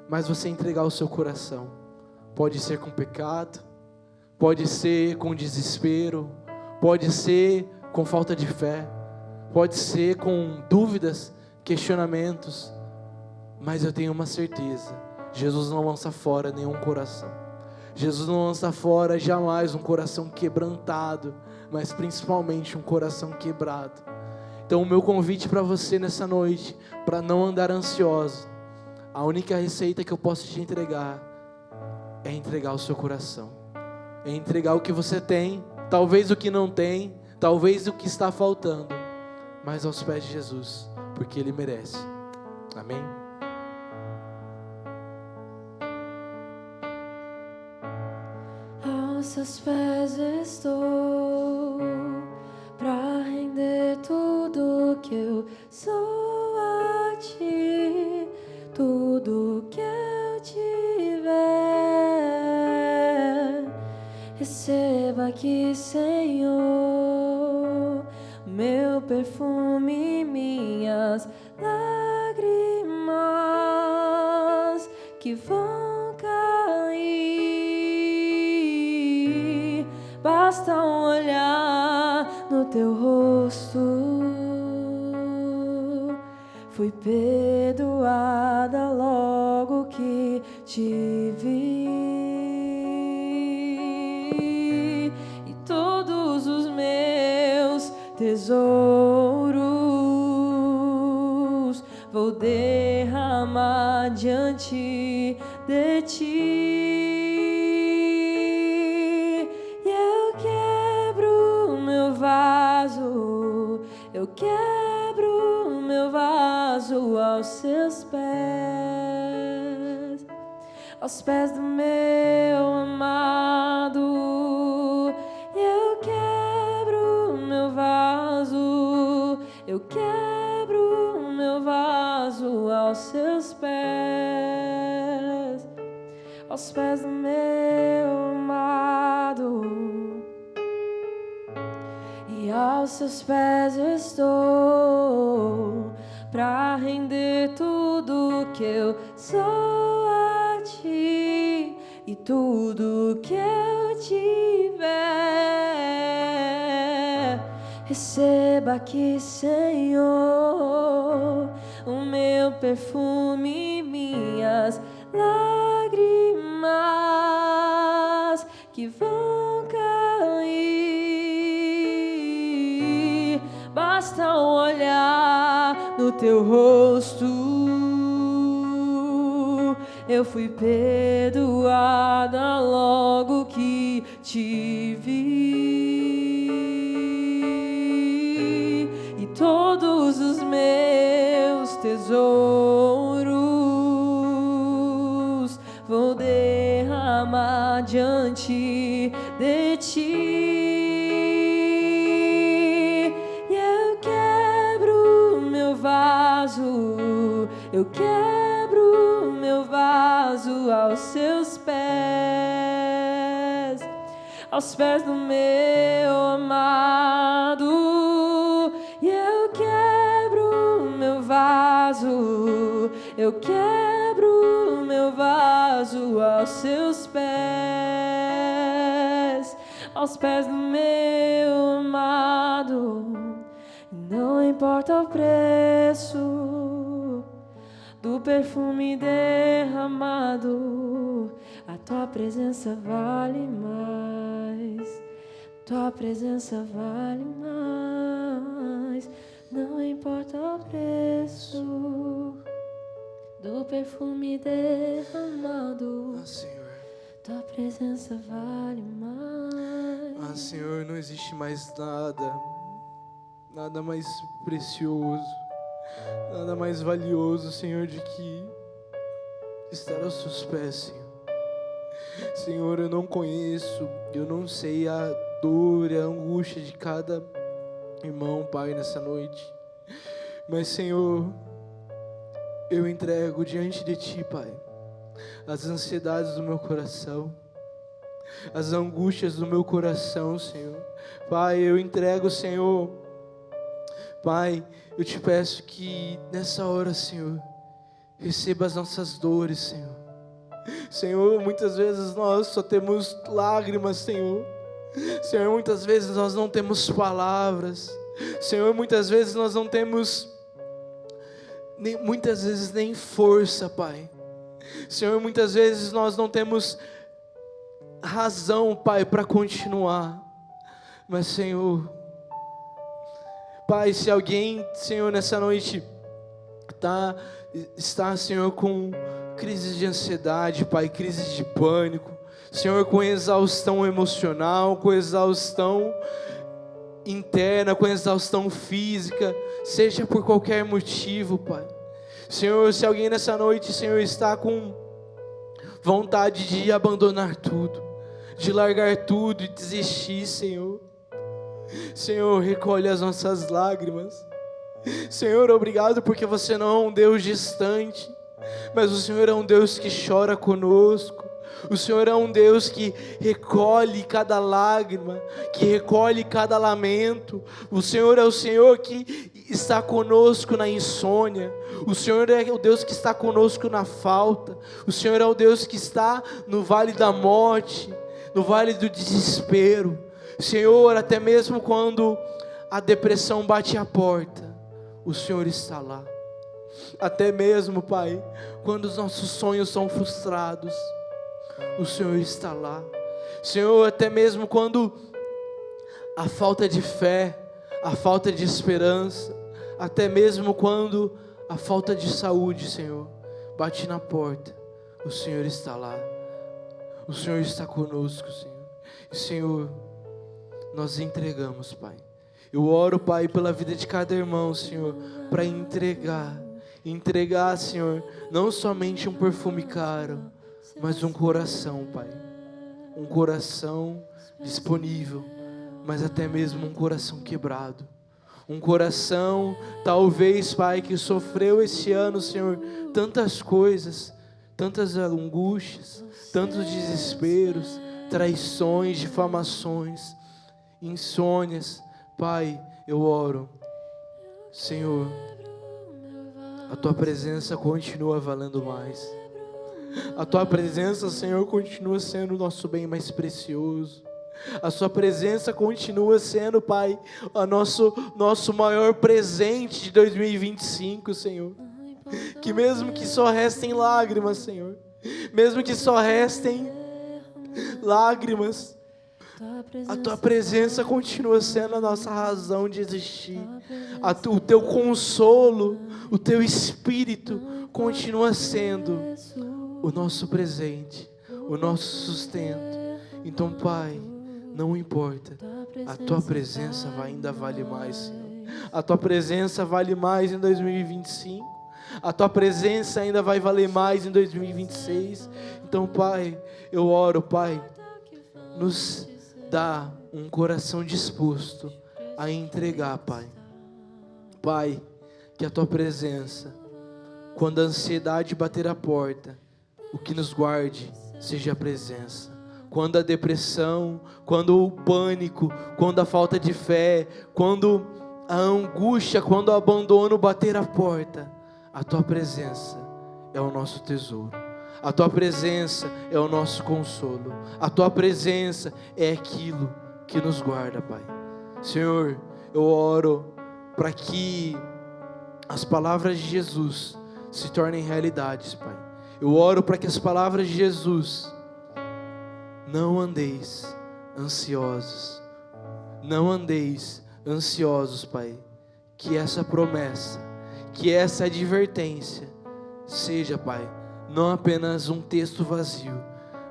mas você entregar o seu coração. Pode ser com pecado, pode ser com desespero, pode ser com falta de fé, pode ser com dúvidas, questionamentos, mas eu tenho uma certeza: Jesus não lança fora nenhum coração. Jesus não lança fora jamais um coração quebrantado, mas principalmente um coração quebrado. Então o meu convite para você nessa noite, para não andar ansioso, a única receita que eu posso te entregar é entregar o seu coração, é entregar o que você tem, talvez o que não tem, talvez o que está faltando, mas aos pés de Jesus, porque Ele merece. Amém? Aos seus pés estou, pra render tudo que eu sou a ti, tudo que eu tiver. Receba aqui, Senhor, meu perfume, minhas lágrimas que vão cair. Basta um olhar no teu rosto, fui perdoada logo que te vi, e todos os meus tesouros vou derramar diante de ti. Eu quebro meu vaso aos seus pés, aos pés do meu amado. Eu quebro o meu vaso, eu quebro o meu vaso aos seus pés, aos pés do meu amado. E aos seus pés eu estou, pra render tudo que eu sou a ti e tudo que eu tiver. Receba aqui, Senhor, o meu perfume e minhas lágrimas que vão cair. Basta um olhar no teu rosto, eu fui perdoada logo que te vi. E todos os meus tesouros vou derramar diante de ti. E eu quebro o meu vaso, eu quebro o meu vaso aos seus pés, aos pés do meu amado. E eu quebro o meu vaso, eu quebro o meu vaso aos seus pés, aos pés do meu amado. Não importa o preço do perfume derramado, a tua presença vale mais, tua presença vale mais. Não importa o preço do perfume derramado, Senhor. tua presença vale mais. Senhor, não existe mais nada mais precioso, nada mais valioso, Senhor, de que estar aos seus pés, Senhor. Senhor, eu não conheço, eu não sei a dor e a angústia de cada irmão, Pai, nessa noite. Mas, Senhor, eu entrego diante de Ti, Pai, as ansiedades do meu coração, as angústias do meu coração, Senhor. Pai, eu entrego, Senhor. Pai, eu te peço que nessa hora, Senhor, receba as nossas dores, Senhor. Senhor, muitas vezes nós só temos lágrimas, Senhor. Senhor, muitas vezes nós não temos palavras. Senhor, muitas vezes nós não temos muitas vezes nem força, Pai. Senhor, muitas vezes nós não temos razão, Pai, para continuar. Mas, Senhor, Pai, se alguém, Senhor, nessa noite está, Senhor, com crises de ansiedade, Pai, crises de pânico, Senhor, com exaustão emocional, com exaustão interna, com exaustão física, seja por qualquer motivo, Pai. Senhor, se alguém nessa noite, Senhor, está com vontade de abandonar tudo, de largar tudo e desistir, Senhor. Senhor, recolhe as nossas lágrimas. Senhor, obrigado porque você não é um Deus distante, mas o Senhor é um Deus que chora conosco. O Senhor é um Deus que recolhe cada lágrima, que recolhe cada lamento. O Senhor é o Senhor que está conosco na insônia. O Senhor é o Deus que está conosco na falta. O Senhor é o Deus que está no vale da morte, no vale do desespero. Senhor, até mesmo quando a depressão bate à porta, o Senhor está lá. Até mesmo, Pai, quando os nossos sonhos são frustrados, o Senhor está lá. Senhor, até mesmo quando a falta de fé, a falta de esperança, até mesmo quando a falta de saúde, Senhor, bate na porta, o Senhor está lá. O Senhor está conosco, Senhor. E, Senhor, nós entregamos, Pai. Eu oro, Pai, pela vida de cada irmão, Senhor, para entregar, Senhor, não somente um perfume caro, mas um coração, Pai. Um coração disponível, mas até mesmo um coração quebrado. Um coração, talvez, Pai, que sofreu este ano, Senhor, tantas coisas, tantas angústias, tantos desesperos, traições, difamações, insônias. Pai, eu oro, Senhor, a Tua presença continua valendo mais. A Tua presença, Senhor, continua sendo o nosso bem mais precioso. A Sua presença continua sendo, Pai, o nosso maior presente de 2025, Senhor. Que mesmo que só restem lágrimas, Senhor, mesmo que só restem lágrimas, a Tua presença continua sendo a nossa razão de existir. O Teu consolo, o Teu Espírito continua sendo o nosso presente, o nosso sustento. Então, Pai, não importa, a Tua presença ainda vale mais, Senhor. A Tua presença vale mais em 2025. A Tua presença ainda vai valer mais em 2026. Então, Pai, eu oro, Pai, nos dá um coração disposto a entregar, Pai. Pai, que a Tua presença, quando a ansiedade bater a porta, o que nos guarde seja a presença. Quando a depressão, quando o pânico, quando a falta de fé, quando a angústia, quando o abandono bater a porta, a Tua presença é o nosso tesouro. A Tua presença é o nosso consolo. A Tua presença é aquilo que nos guarda, Pai. Senhor, eu oro para que as palavras de Jesus se tornem realidades, Pai. Eu oro para que as palavras de Jesus: não andeis ansiosos. Não andeis ansiosos, Pai. Que essa promessa, que essa advertência seja, Pai, não apenas um texto vazio,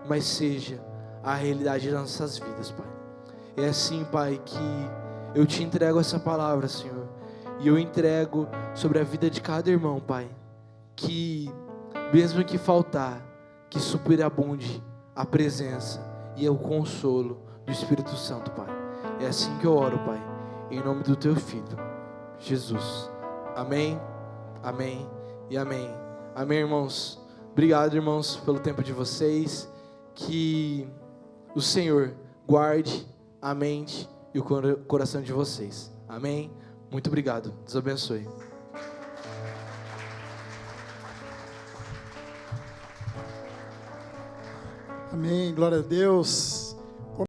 mas seja a realidade das nossas vidas, Pai. É assim, Pai, que eu Te entrego essa palavra, Senhor, e eu entrego sobre a vida de cada irmão, Pai, que mesmo que faltar, que superabunde a presença e o consolo do Espírito Santo, Pai. É assim que eu oro, Pai, em nome do Teu Filho, Jesus. Amém, amém e amém. Amém, irmãos. Obrigado, irmãos, pelo tempo de vocês. Que o Senhor guarde a mente e o coração de vocês. Amém? Muito obrigado. Deus abençoe. Amém, glória a Deus.